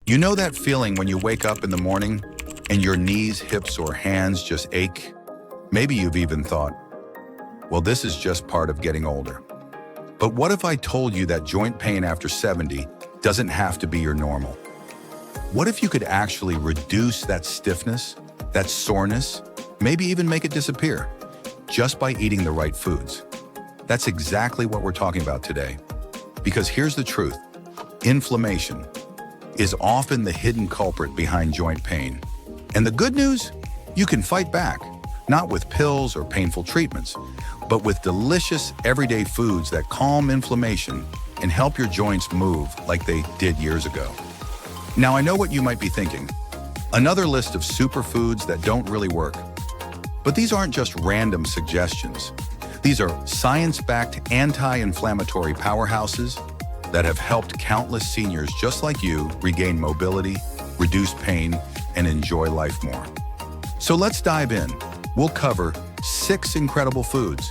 You know that feeling when you wake up in the morning and your knees, hips, or hands just ache? Maybe you've even thought, well, this is just part of getting older. But what if I told you that joint pain after 70 doesn't have to be your normal? What if you could actually reduce that stiffness, that soreness, maybe even make it disappear, just by eating the right foods? That's exactly what we're talking about today. Because here's the truth, inflammation is often the hidden culprit behind joint pain. And the good news? You can fight back, not with pills or painful treatments, but with delicious everyday foods that calm inflammation and help your joints move like they did years ago. Now I know what you might be thinking, another list of superfoods that don't really work. But these aren't just random suggestions. These are science-backed anti-inflammatory powerhouses that have helped countless seniors just like you regain mobility, reduce pain, and enjoy life more. So let's dive in. We'll cover 6 incredible foods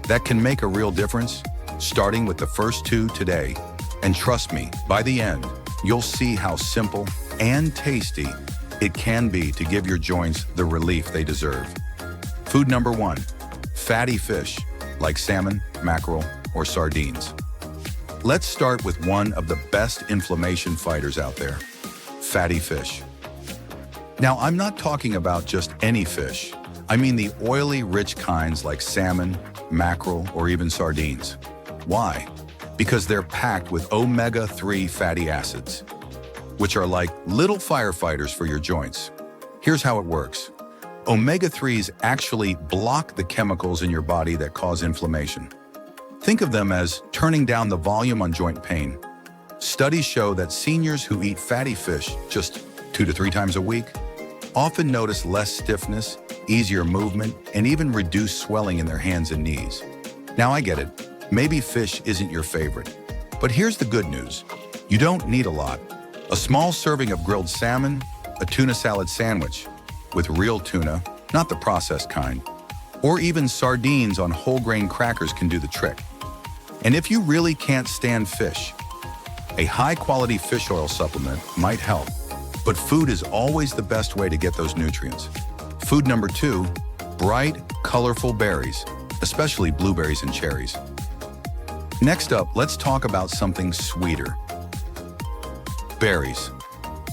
that can make a real difference, starting with the first 2 today. And trust me, by the end, you'll see how simple and tasty it can be to give your joints the relief they deserve. Food number 1, fatty fish, like salmon, mackerel, or sardines. Let's start with one of the best inflammation fighters out there, fatty fish. Now, I'm not talking about just any fish. I mean the oily, rich kinds like salmon, mackerel, or even sardines. Why? Because they're packed with omega-3 fatty acids, which are like little firefighters for your joints. Here's how it works. Omega-3s actually block the chemicals in your body that cause inflammation. Think of them as turning down the volume on joint pain. Studies show that seniors who eat fatty fish just 2 to 3 times a week often notice less stiffness, easier movement, and even reduced swelling in their hands and knees. Now I get it, maybe fish isn't your favorite. But here's the good news. You don't need a lot. A small serving of grilled salmon, a tuna salad sandwich with real tuna, not the processed kind, or even sardines on whole grain crackers can do the trick. And if you really can't stand fish, a high-quality fish oil supplement might help, but food is always the best way to get those nutrients. Food number 2, bright, colorful berries, especially blueberries and cherries. Next up, let's talk about something sweeter. Berries.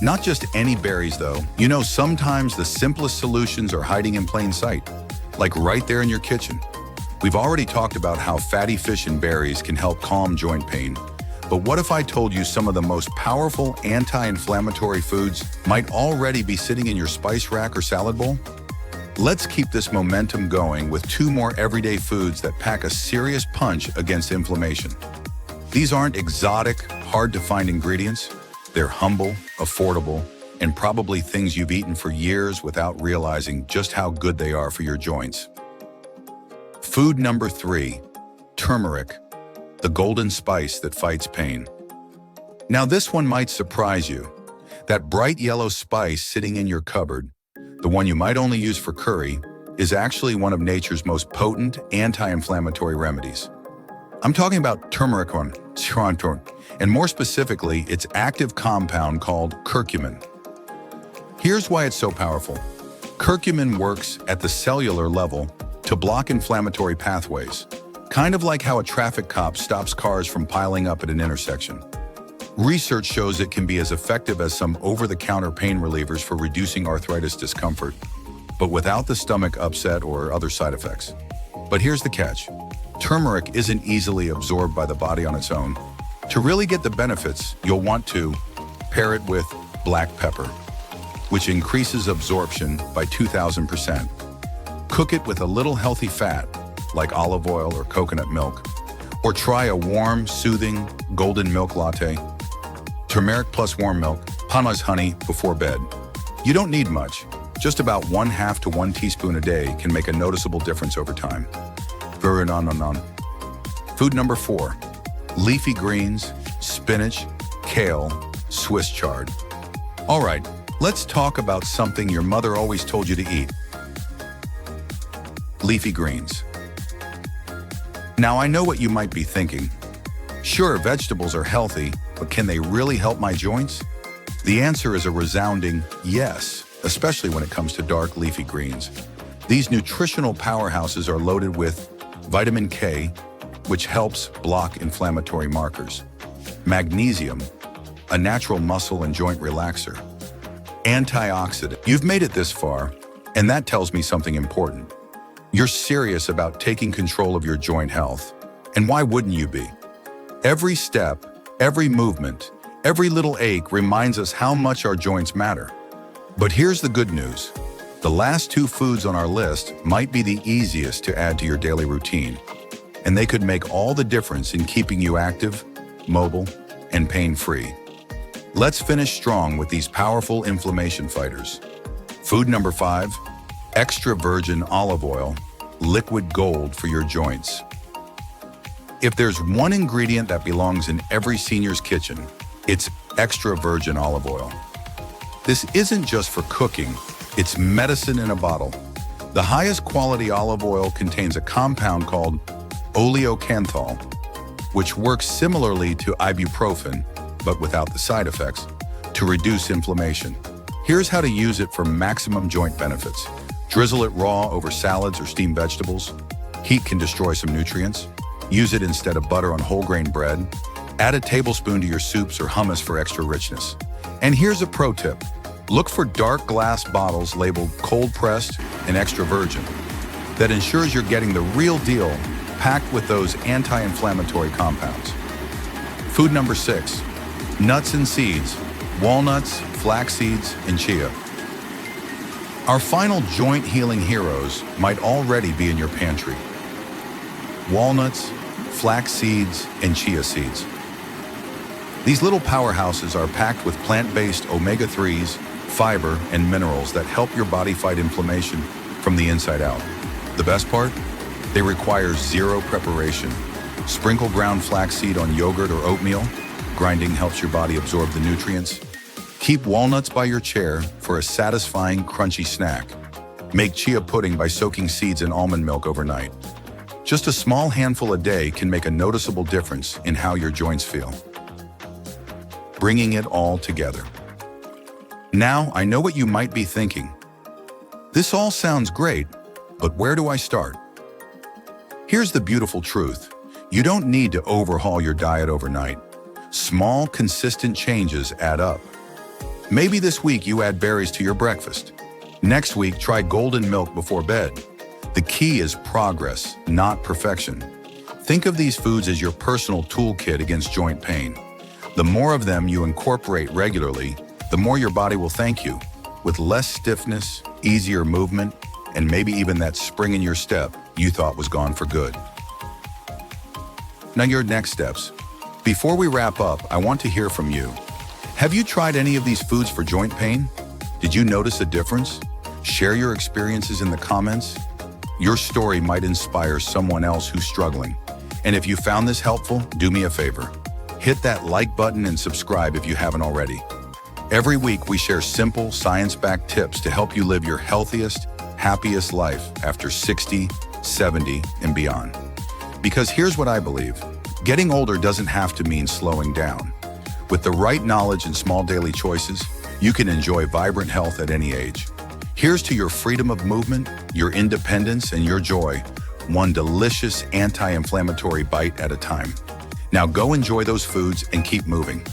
Not just any berries though. You know, sometimes the simplest solutions are hiding in plain sight, like right there in your kitchen. We've already talked about how fatty fish and berries can help calm joint pain. But what if I told you some of the most powerful anti-inflammatory foods might already be sitting in your spice rack or salad bowl? Let's keep this momentum going with 2 more everyday foods that pack a serious punch against inflammation. These aren't exotic, hard-to-find ingredients. They're humble, affordable, and probably things you've eaten for years without realizing just how good they are for your joints. Food number 3, turmeric, the golden spice that fights pain. Now this one might surprise you. That bright yellow spice sitting in your cupboard, the one you might only use for curry, is actually one of nature's most potent anti-inflammatory remedies. I'm talking about turmeric, and more specifically, its active compound called curcumin. Here's why it's so powerful. Curcumin works at the cellular level to block inflammatory pathways, kind of like how a traffic cop stops cars from piling up at an intersection. Research shows it can be as effective as some over-the-counter pain relievers for reducing arthritis discomfort, but without the stomach upset or other side effects. But here's the catch. Turmeric isn't easily absorbed by the body on its own. To really get the benefits, you'll want to pair it with black pepper, which increases absorption by 2,000%. Cook it with a little healthy fat, like olive oil or coconut milk, or try a warm, soothing, golden milk latte. Turmeric plus warm milk, Pana's honey before bed. You don't need much. Just about 1/2 to 1 teaspoon a day can make a noticeable difference over time. Food number 4, leafy greens, spinach, kale, Swiss chard. All right, let's talk about something your mother always told you to eat. Leafy greens. Now I know what you might be thinking. Sure, vegetables are healthy, but can they really help my joints? The answer is a resounding yes, especially when it comes to dark leafy greens. These nutritional powerhouses are loaded with vitamin K, which helps block inflammatory markers, magnesium, a natural muscle and joint relaxer, antioxidant. You've made it this far, and that tells me something important. You're serious about taking control of your joint health. And why wouldn't you be? Every step, every movement, every little ache reminds us how much our joints matter. But here's the good news. The last two foods on our list might be the easiest to add to your daily routine, and they could make all the difference in keeping you active, mobile, and pain-free. Let's finish strong with these powerful inflammation fighters. Food number 5, extra virgin olive oil, liquid gold for your joints. If there's one ingredient that belongs in every senior's kitchen, it's extra virgin olive oil. This isn't just for cooking, it's medicine in a bottle. The highest quality olive oil contains a compound called oleocanthal, which works similarly to ibuprofen, but without the side effects, to reduce inflammation. Here's how to use it for maximum joint benefits. Drizzle it raw over salads or steamed vegetables. Heat can destroy some nutrients. Use it instead of butter on whole grain bread. Add a tablespoon to your soups or hummus for extra richness. And here's a pro tip. Look for dark glass bottles labeled cold pressed and extra virgin. That ensures you're getting the real deal, packed with those anti-inflammatory compounds. Food number 6, nuts and seeds, walnuts, flax seeds, and chia. Our final joint healing heroes might already be in your pantry. Walnuts, flax seeds, and chia seeds. These little powerhouses are packed with plant-based omega-3s, fiber, and minerals that help your body fight inflammation from the inside out. The best part? They require zero preparation. Sprinkle ground flaxseed on yogurt or oatmeal. Grinding helps your body absorb the nutrients. Keep walnuts by your chair for a satisfying, crunchy snack. Make chia pudding by soaking seeds in almond milk overnight. Just a small handful a day can make a noticeable difference in how your joints feel. Bringing it all together. Now, I know what you might be thinking. This all sounds great, but where do I start? Here's the beautiful truth. You don't need to overhaul your diet overnight. Small, consistent changes add up. Maybe this week you add berries to your breakfast. Next week, try golden milk before bed. The key is progress, not perfection. Think of these foods as your personal toolkit against joint pain. The more of them you incorporate regularly, the more your body will thank you, with less stiffness, easier movement, and maybe even that spring in your step you thought was gone for good. Now your next steps. Before we wrap up, I want to hear from you. Have you tried any of these foods for joint pain? Did you notice a difference? Share your experiences in the comments. Your story might inspire someone else who's struggling. And if you found this helpful, do me a favor. Hit that like button and subscribe if you haven't already. Every week, we share simple, science-backed tips to help you live your healthiest, happiest life after 60, 70, and beyond. Because here's what I believe. Getting older doesn't have to mean slowing down. With the right knowledge and small daily choices, you can enjoy vibrant health at any age. Here's to your freedom of movement, your independence, and your joy, one delicious anti-inflammatory bite at a time. Now go enjoy those foods and keep moving.